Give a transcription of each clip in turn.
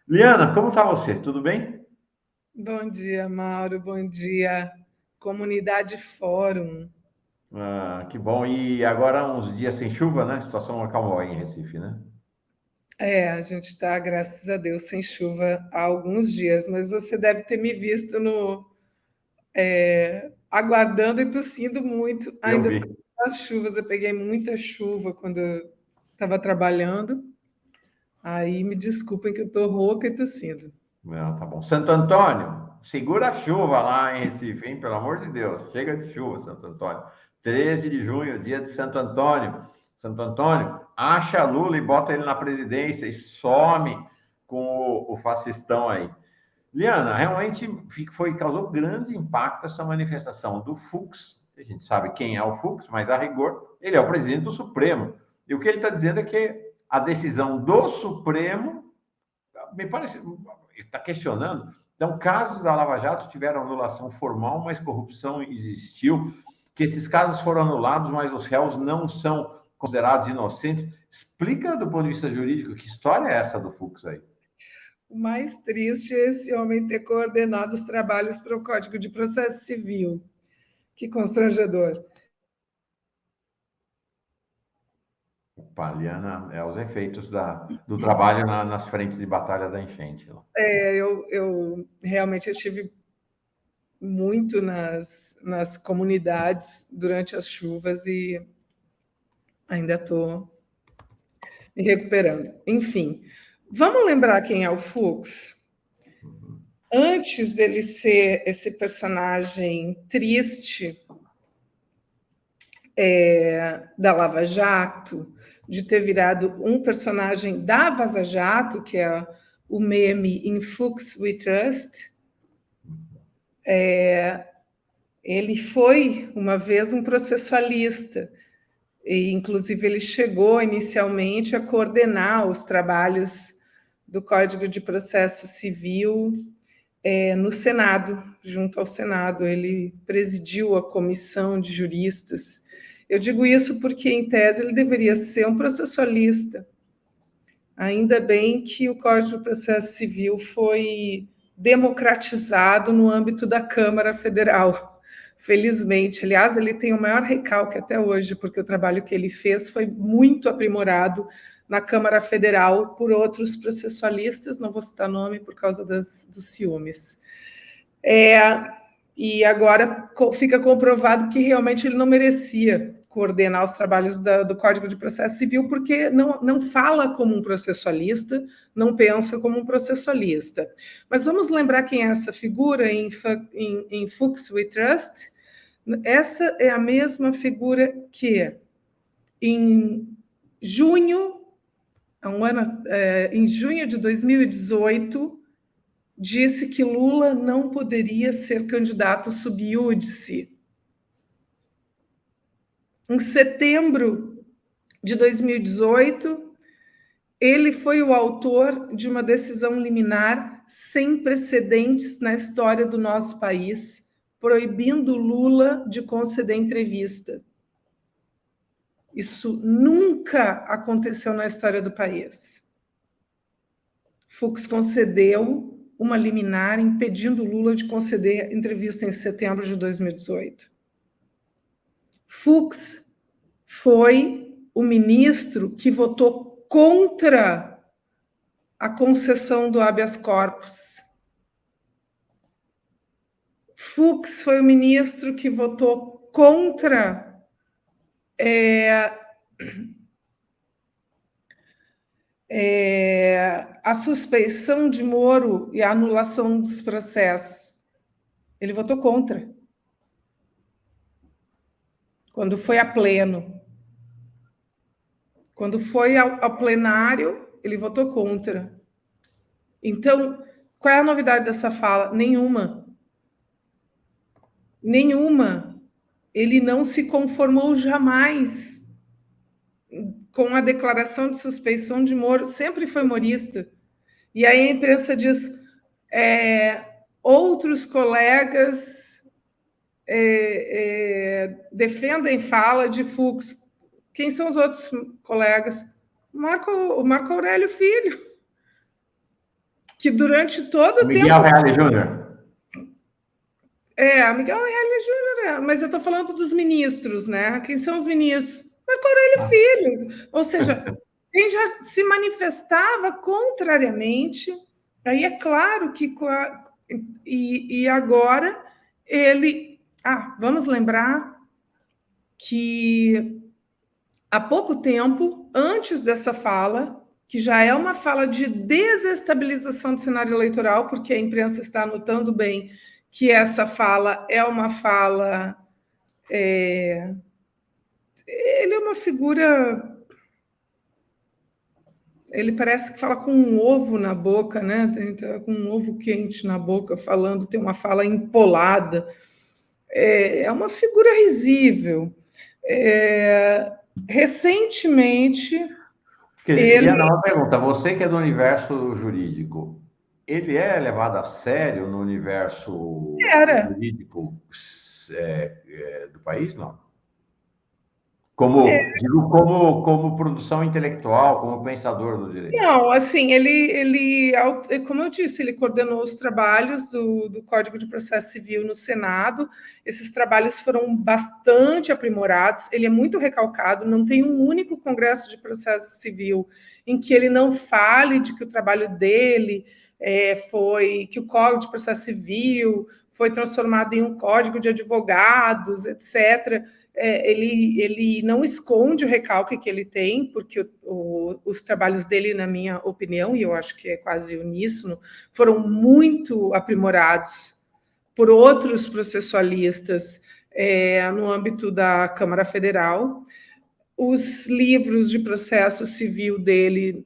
Liana, como está você? Tudo bem? Bom dia, Mauro. Bom dia, Comunidade Fórum. Ah, que bom. E agora uns dias sem chuva, né? A situação acalmou aí em Recife, né? A gente está, graças a Deus, sem chuva há alguns dias, mas você deve ter me visto aguardando e tossindo muito, Eu ainda por vi. causa das chuvas. Eu peguei muita chuva quando eu estava trabalhando. Aí me desculpem que eu estou rouca e tossindo. Não, tá bom. Santo Antônio, segura a chuva lá em Recife, hein? Pelo amor de Deus. Chega de chuva, Santo Antônio. 13 de junho, dia de Santo Antônio. Santo Antônio, acha Lula e bota ele na presidência e some com o fascistão aí. Liana, realmente causou grande impacto essa manifestação do Fux. A gente sabe quem é o Fux, mas a rigor, ele é o presidente do Supremo. E o que ele está dizendo é que a decisão do Supremo, me parece, está questionando. Então, casos da Lava Jato tiveram anulação formal, mas corrupção existiu, que esses casos foram anulados, mas os réus não são considerados inocentes. Explica do ponto de vista jurídico que história é essa do Fux aí? O mais triste é esse homem ter coordenado os trabalhos para o Código de Processo Civil. Que constrangedor. Paliana é os efeitos do trabalho nas frentes de batalha da enchente. Eu realmente estive muito nas comunidades durante as chuvas e ainda estou me recuperando. Enfim, vamos lembrar quem é o Fux? Antes dele ser esse personagem triste da Lava Jato, de ter virado um personagem da Vaza Jato, que é o meme In Fuchs We Trust, ele foi uma vez um processualista. E, inclusive, ele chegou inicialmente a coordenar os trabalhos do Código de Processo Civil no Senado, junto ao Senado. Ele presidiu a comissão de juristas. Eu digo isso porque, em tese, ele deveria ser um processualista. Ainda bem que o Código de Processo Civil foi democratizado no âmbito da Câmara Federal. Felizmente, aliás, ele tem o maior recalque até hoje, porque o trabalho que ele fez foi muito aprimorado na Câmara Federal por outros processualistas, não vou citar nome por causa dos ciúmes. E agora fica comprovado que realmente ele não merecia coordenar os trabalhos do Código de Processo Civil, porque não fala como um processualista, não pensa como um processualista. Mas vamos lembrar quem é essa figura em Fuchs We Trust? Essa é a mesma figura que, em junho, em junho de 2018, disse que Lula não poderia ser candidato sub iudice. Em setembro de 2018, ele foi o autor de uma decisão liminar sem precedentes na história do nosso país, proibindo Lula de conceder entrevista. Isso nunca aconteceu na história do país. Fux concedeu uma liminar impedindo Lula de conceder entrevista em setembro de 2018. Fux foi o ministro que votou contra a concessão do habeas corpus. Fux foi o ministro que votou contra a suspeição de Moro e a anulação dos processos. Ele votou contra. Quando foi a pleno. Quando foi ao plenário, ele votou contra. Então, qual é a novidade dessa fala? Nenhuma. Nenhuma. Ele não se conformou jamais com a declaração de suspeição de Moro, sempre foi morista. E aí a imprensa diz: outros colegas defendem fala de Fux. Quem são os outros colegas? O Marco Aurélio Filho, que durante todo o Miguel tempo... Reale Júnior. A Miguel Reale Júnior, mas eu estou falando dos ministros, né? Quem são os ministros? Marco Aurélio Filho. Ou seja, quem já se manifestava contrariamente, aí é claro que... E agora ele... vamos lembrar que há pouco tempo, antes dessa fala, que já é uma fala de desestabilização do cenário eleitoral, porque a imprensa está anotando bem que essa fala é uma fala... ele é uma figura... Ele parece que fala com um ovo na boca, né? Com um ovo quente na boca, falando, tem uma fala empolada. É uma figura risível. Recentemente... Eliana, uma pergunta. Você que é do universo jurídico, ele é levado a sério no universo jurídico do país, não? Como produção intelectual, como pensador do direito? Não, assim, ele, como eu disse, ele coordenou os trabalhos do Código de Processo Civil no Senado. Esses trabalhos foram bastante aprimorados. Ele é muito recalcado, não tem um único Congresso de Processo Civil em que ele não fale de que o trabalho dele que o Código de Processo Civil foi transformado em um código de advogados, etc. Ele não esconde o recalque que ele tem, porque os trabalhos dele, na minha opinião, e eu acho que é quase uníssono, foram muito aprimorados por outros processualistas no âmbito da Câmara Federal. Os livros de processo civil dele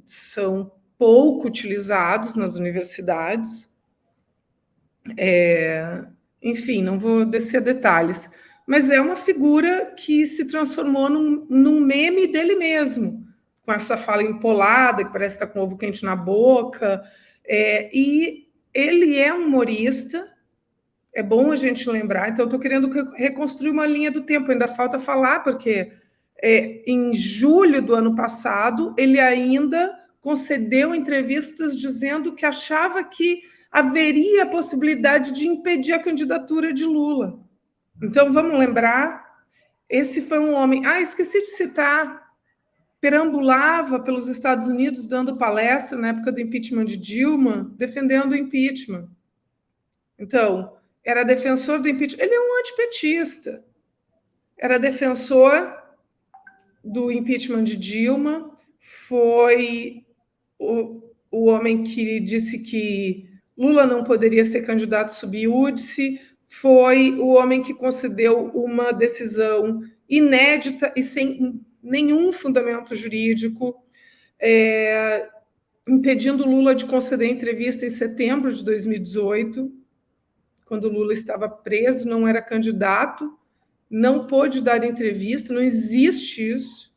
são pouco utilizados nas universidades. Enfim, não vou descer detalhes, mas é uma figura que se transformou num meme dele mesmo, com essa fala empolada, que parece estar com ovo quente na boca, e ele é um humorista, é bom a gente lembrar, então estou querendo reconstruir uma linha do tempo, ainda falta falar, porque em julho do ano passado, ele ainda concedeu entrevistas dizendo que achava que haveria a possibilidade de impedir a candidatura de Lula. Então, vamos lembrar, esse foi um homem... esqueci de citar, perambulava pelos Estados Unidos dando palestra na época do impeachment de Dilma, defendendo o impeachment. Então, era defensor do impeachment. Ele é um antipetista. Era defensor do impeachment de Dilma, foi o homem que disse que Lula não poderia ser candidato sub iudice, foi o homem que concedeu uma decisão inédita e sem nenhum fundamento jurídico, impedindo Lula de conceder entrevista em setembro de 2018, quando Lula estava preso, não era candidato, não pôde dar entrevista, não existe isso.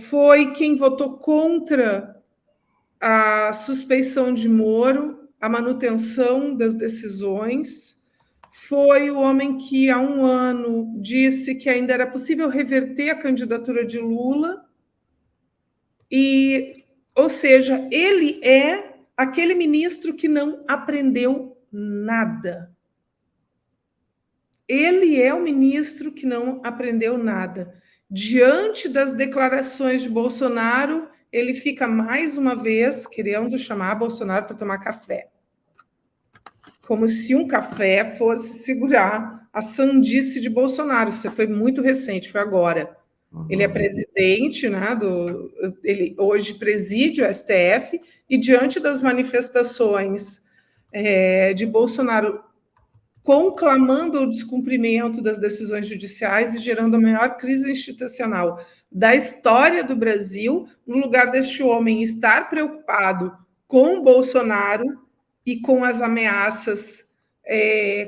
Foi quem votou contra a suspeição de Moro, a manutenção das decisões, foi o homem que, há um ano, disse que ainda era possível reverter a candidatura de Lula, ou seja, ele é aquele ministro que não aprendeu nada. Ele é o ministro que não aprendeu nada. Diante das declarações de Bolsonaro, ele fica mais uma vez querendo chamar Bolsonaro para tomar café. Como se um café fosse segurar a sandice de Bolsonaro. Isso foi muito recente, foi agora. Ele é presidente, né, ele hoje preside o STF, e diante das manifestações de Bolsonaro conclamando o descumprimento das decisões judiciais e gerando a maior crise institucional da história do Brasil, no lugar deste homem estar preocupado com o Bolsonaro e com as ameaças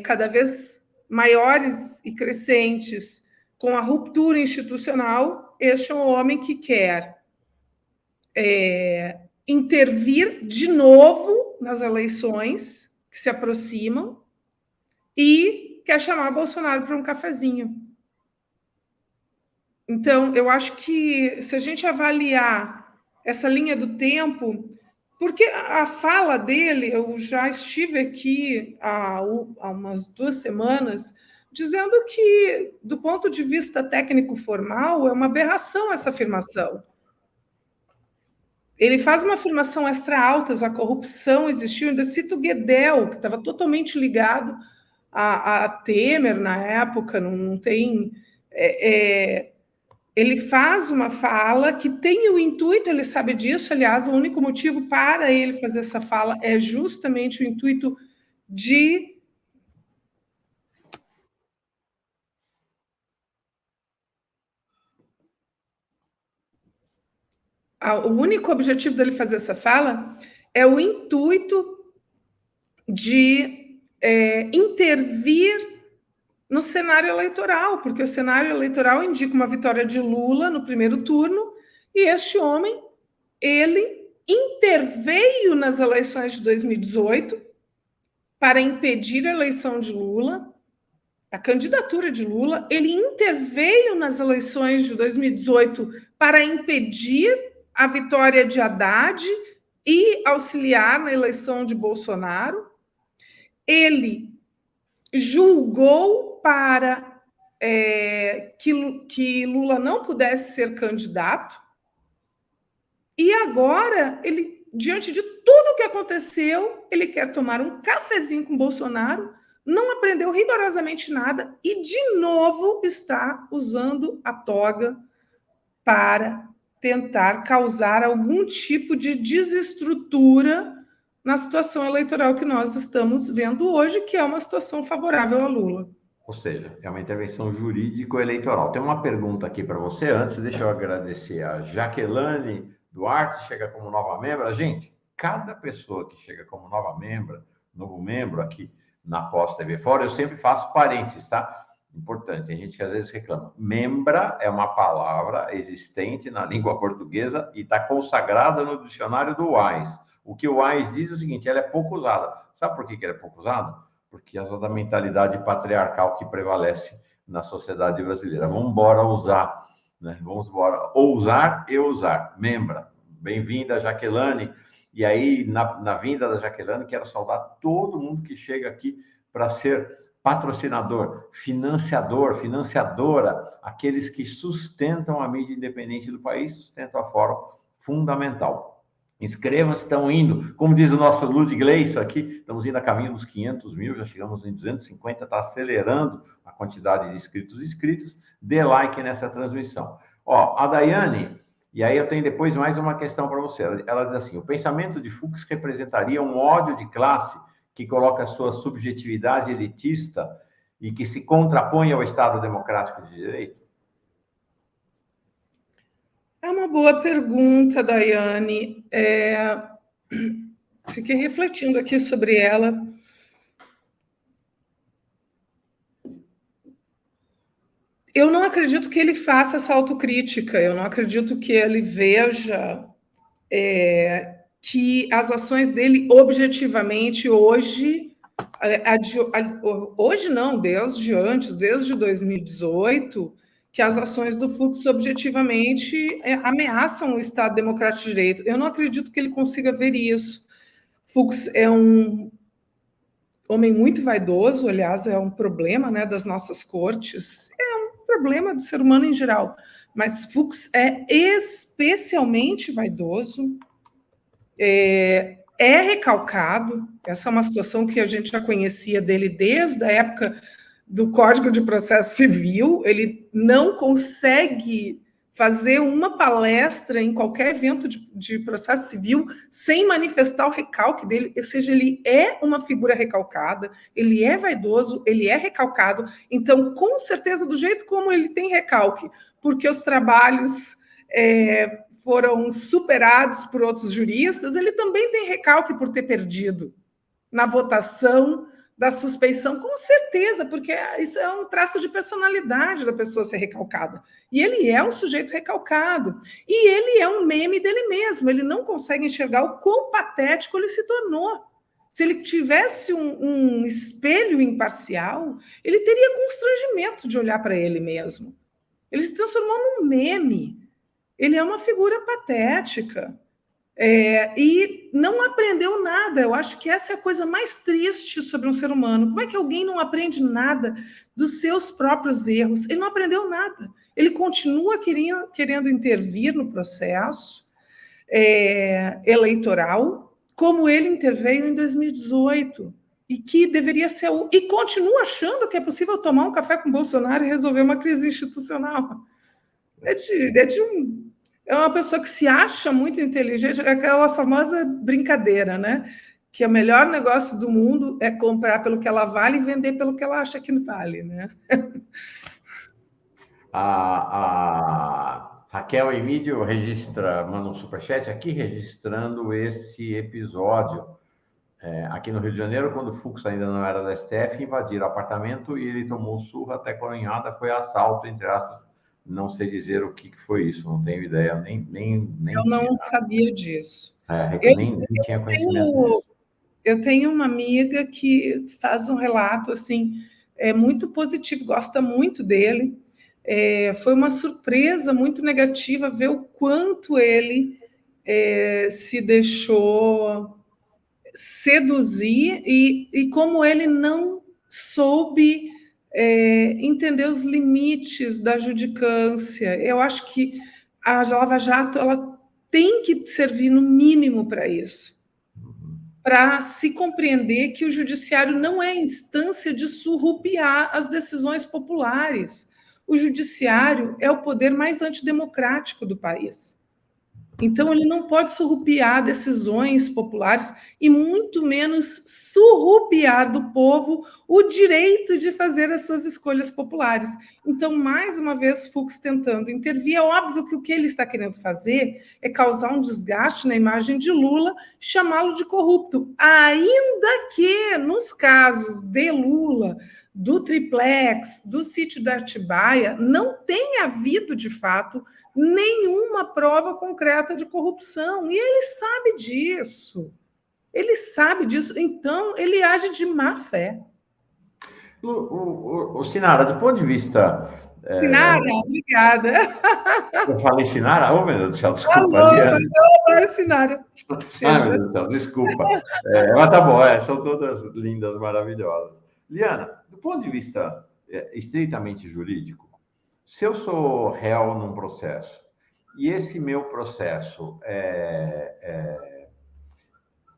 cada vez maiores e crescentes, com a ruptura institucional, este é um homem que quer intervir de novo nas eleições que se aproximam, e quer chamar Bolsonaro para um cafezinho. Então, eu acho que, se a gente avaliar essa linha do tempo, Porque a fala dele, eu já estive aqui há umas 2 semanas, dizendo que, do ponto de vista técnico-formal, é uma aberração essa afirmação. Ele faz uma afirmação extra-altas, a corrupção existiu, ainda cita o Guedel, que estava totalmente ligado a Temer na época, não tem... ele faz uma fala que tem o intuito, ele sabe disso, aliás, o único motivo para ele fazer essa fala é justamente o intuito de... O único objetivo dele fazer essa fala é o intuito de intervir no cenário eleitoral, porque o cenário eleitoral indica uma vitória de Lula no primeiro turno, e este homem, ele interveio nas eleições de 2018 para impedir a eleição de Lula, a candidatura de Lula, ele interveio nas eleições de 2018 para impedir a vitória de Haddad e auxiliar na eleição de Bolsonaro. Ele julgou para que Lula não pudesse ser candidato, e agora, ele, diante de tudo o que aconteceu, ele quer tomar um cafezinho com Bolsonaro, não aprendeu rigorosamente nada e, de novo, está usando a toga para tentar causar algum tipo de desestrutura na situação eleitoral que nós estamos vendo hoje, que é uma situação favorável a Lula. Ou seja, é uma intervenção jurídico-eleitoral. Tem uma pergunta aqui para você. Antes, deixa eu agradecer a Jaqueline Duarte, chega como nova membro. Gente, cada pessoa que chega como novo membro aqui na Pós TV Fora, eu sempre faço parênteses, tá? Importante, tem gente que às vezes reclama. Membra é uma palavra existente na língua portuguesa e está consagrada no dicionário do Wise. O que o Wise diz é o seguinte, ela é pouco usada. Sabe por que ela é pouco usada? Porque é da mentalidade patriarcal que prevalece na sociedade brasileira. Vamos embora usar, né? Vamos embora ousar e usar. Membra. Bem-vinda, Jaqueline. E aí, na vinda da Jaqueline, quero saudar todo mundo que chega aqui para ser patrocinador, financiador, financiadora, aqueles que sustentam a mídia independente do país, sustentam a Fórum Fundamental. Inscreva-se, estão indo, como diz o nosso Lud Gleison aqui, estamos indo a caminho dos 500 mil, já chegamos em 250, está acelerando a quantidade de inscritos, dê like nessa transmissão. Ó, a Daiane, e aí eu tenho depois mais uma questão para você, ela diz assim, o pensamento de Fux representaria um ódio de classe que coloca a sua subjetividade elitista e que se contrapõe ao Estado Democrático de Direito? É uma boa pergunta, Daiane. Fiquei refletindo aqui sobre ela. Eu não acredito que ele faça essa autocrítica, eu não acredito que ele veja que as ações dele objetivamente hoje, hoje não, desde antes, desde 2018, que as ações do Fux objetivamente ameaçam o Estado Democrático de Direito. Eu não acredito que ele consiga ver isso. Fux é um homem muito vaidoso, aliás, é um problema, né, das nossas cortes, é um problema do ser humano em geral, mas Fux é especialmente vaidoso, é recalcado, essa é uma situação que a gente já conhecia dele desde a época do Código de Processo Civil, ele não consegue fazer uma palestra em qualquer evento de processo civil sem manifestar o recalque dele, ou seja, ele é uma figura recalcada, ele é vaidoso, ele é recalcado, então, com certeza, do jeito como ele tem recalque, porque os trabalhos foram superados por outros juristas, ele também tem recalque por ter perdido na votação da suspeição, com certeza, porque isso é um traço de personalidade da pessoa ser recalcada. E ele é um sujeito recalcado. E ele é um meme dele mesmo. Ele não consegue enxergar o quão patético ele se tornou. Se ele tivesse um espelho imparcial, ele teria constrangimento de olhar para ele mesmo. Ele se transformou num meme. Ele é uma figura patética. E não aprendeu nada. Eu acho que essa é a coisa mais triste sobre um ser humano. Como é que alguém não aprende nada dos seus próprios erros? Ele não aprendeu nada. Ele continua querendo intervir no processo eleitoral, como ele interveio em 2018, e que deveria ser... E continua achando que é possível tomar um café com Bolsonaro e resolver uma crise institucional. É uma pessoa que se acha muito inteligente, é aquela famosa brincadeira, né? Que o melhor negócio do mundo é comprar pelo que ela vale e vender pelo que ela acha que vale, né? A Raquel Emídio manda um superchat aqui registrando esse episódio. Aqui no Rio de Janeiro, quando o Fux ainda não era da STF, invadiram o apartamento e ele tomou surra até coronhada, foi assalto, entre aspas. Não sei dizer o que foi isso, não tenho ideia, nem eu não sabia disso. Nem tinha conhecimento. Eu tenho uma amiga que faz um relato assim, muito positivo, gosta muito dele. Foi uma surpresa muito negativa ver o quanto ele se deixou seduzir e como ele não soube entender os limites da judicância. Eu acho que a Lava Jato ela tem que servir no mínimo para isso, para se compreender que o judiciário não é instância de surrupiar as decisões populares. O judiciário é o poder mais antidemocrático do país. Então, ele não pode surrupiar decisões populares e muito menos surrupiar do povo o direito de fazer as suas escolhas populares. Então, mais uma vez, Fux tentando intervir. É óbvio que o que ele está querendo fazer é causar um desgaste na imagem de Lula, chamá-lo de corrupto. Ainda que, nos casos de Lula, do triplex, do sítio da Atibaia, não tenha havido, de fato, nenhuma prova concreta de corrupção. E ele sabe disso. Ele sabe disso. Então, ele age de má fé. O Sinara, do ponto de vista... Sinara, obrigada. Eu falei Sinara? Oh, meu Deus do céu, desculpa. Alô, mas eu adoro Sinara. Ai, meu Deus do céu, desculpa. Mas tá bom, são todas lindas, maravilhosas. Liana, do ponto de vista estritamente jurídico, se eu sou réu num processo e esse meu processo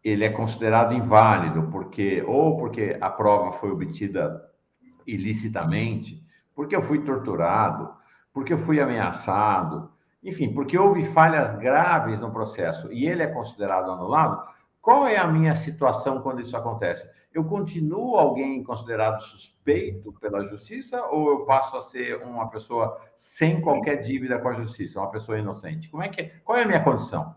ele é considerado inválido porque a prova foi obtida ilicitamente, porque eu fui torturado, porque eu fui ameaçado, enfim, porque houve falhas graves no processo e ele é considerado anulado, qual é a minha situação quando isso acontece? Eu continuo alguém considerado suspeito pela justiça ou eu passo a ser uma pessoa sem qualquer dívida com a justiça, uma pessoa inocente? Qual é a minha condição?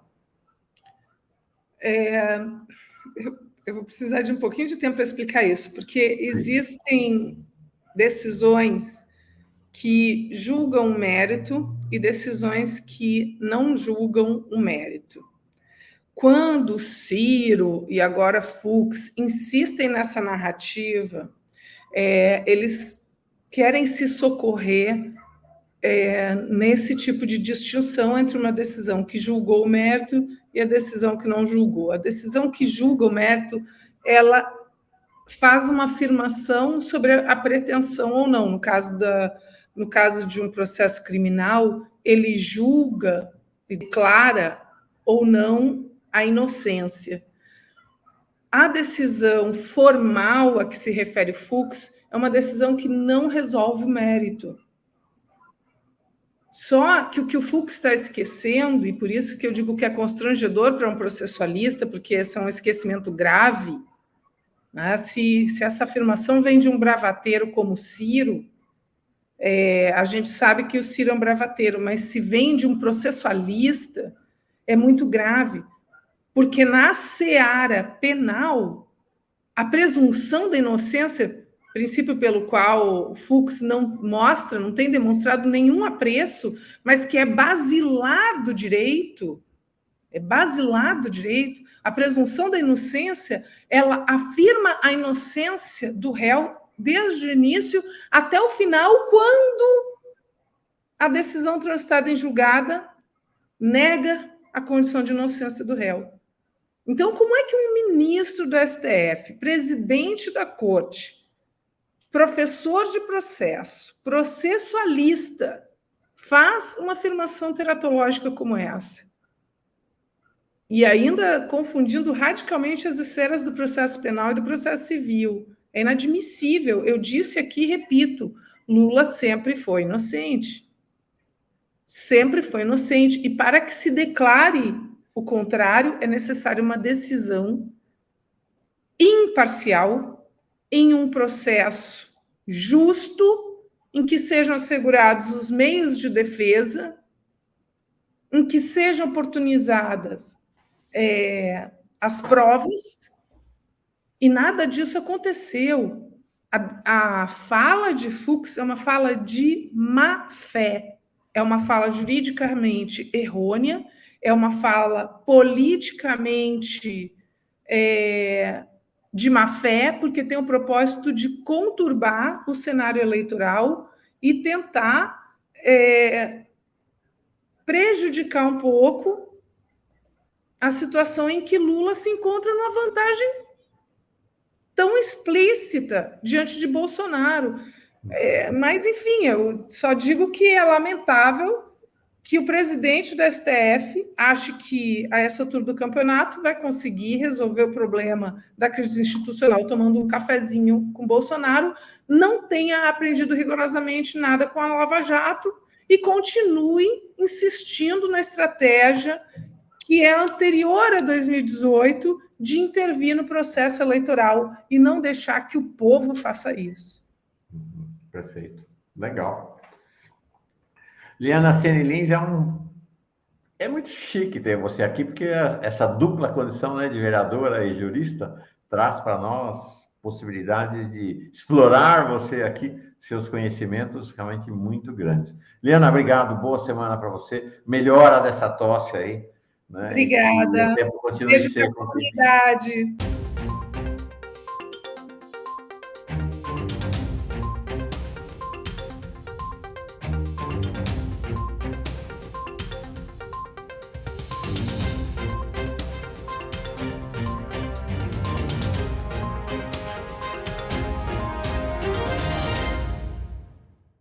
Eu vou precisar de um pouquinho de tempo para explicar isso, porque existem decisões que julgam o mérito e decisões que não julgam o mérito. Quando Ciro e agora Fux insistem nessa narrativa, eles querem se socorrer nesse tipo de distinção entre uma decisão que julgou o mérito e a decisão que não julgou. A decisão que julga o mérito, ela faz uma afirmação sobre a pretensão ou não. No caso de um processo criminal, ele julga e declara ou não a inocência. A decisão formal a que se refere o Fux é uma decisão que não resolve o mérito. Só que o que o Fux está esquecendo, e por isso que eu digo que é constrangedor para um processualista, porque esse é um esquecimento grave, né? Se essa afirmação vem de um bravateiro como Ciro, a gente sabe que o Ciro é um bravateiro, mas se vem de um processualista, é muito grave, porque na seara penal, a presunção da inocência, princípio pelo qual o Fux não tem demonstrado nenhum apreço, mas que é basilar do direito, a presunção da inocência, ela afirma a inocência do réu desde o início até o final, quando a decisão transitada em julgada nega a condição de inocência do réu. Então, como é que um ministro do STF, presidente da corte, professor de processo, processualista, faz uma afirmação teratológica como essa? E ainda confundindo radicalmente as esferas do processo penal e do processo civil. É inadmissível. Eu disse aqui, repito, Lula sempre foi inocente. Sempre foi inocente. E para que se declare o contrário, é necessária uma decisão imparcial em um processo justo, em que sejam assegurados os meios de defesa, em que sejam oportunizadas as provas, e nada disso aconteceu. A fala de Fux é uma fala de má fé, é uma fala juridicamente errônea, é uma fala politicamente de má fé, porque tem o propósito de conturbar o cenário eleitoral e tentar prejudicar um pouco a situação em que Lula se encontra numa vantagem tão explícita diante de Bolsonaro. Mas, enfim, eu só digo que é lamentável que o presidente do STF ache que, a essa altura do campeonato, vai conseguir resolver o problema da crise institucional tomando um cafezinho com Bolsonaro, não tenha aprendido rigorosamente nada com a Lava Jato e continue insistindo na estratégia que é anterior a 2018, de intervir no processo eleitoral e não deixar que o povo faça isso. Perfeito. Legal. Liana Sene Lins, é muito chique ter você aqui, porque essa dupla condição, né, de vereadora e jurista traz para nós possibilidade de explorar você aqui, seus conhecimentos realmente muito grandes. Liana, obrigado. Boa semana para você. Melhora dessa tosse aí. Né? Obrigada. E o tempo continua de ser comunidade.